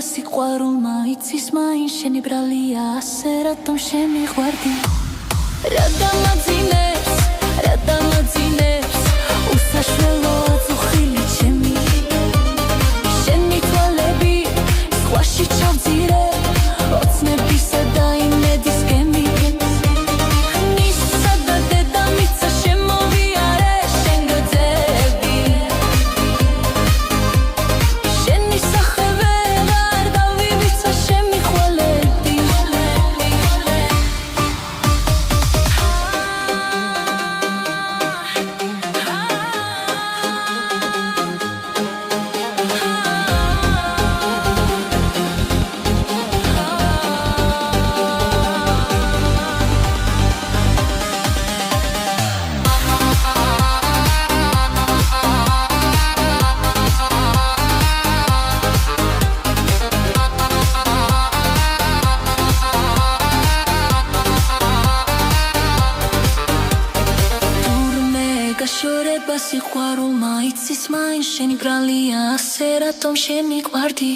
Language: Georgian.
სიყვარულმა იცის მაინც შენი ბრალია ასე რატომ შემიყვარდი რა დამაძინებს უსაშველოა წუხილი ჩემი შენი თვალები ზღვაში ჩავძირე ოცნებისა და იმედის გემი მისა და დედამიწა შემოვიარე შენ გრძები შენი სახე სიყვარულმა იცის მაინც შენი ბრალია ასე რატომ შემიყვარდი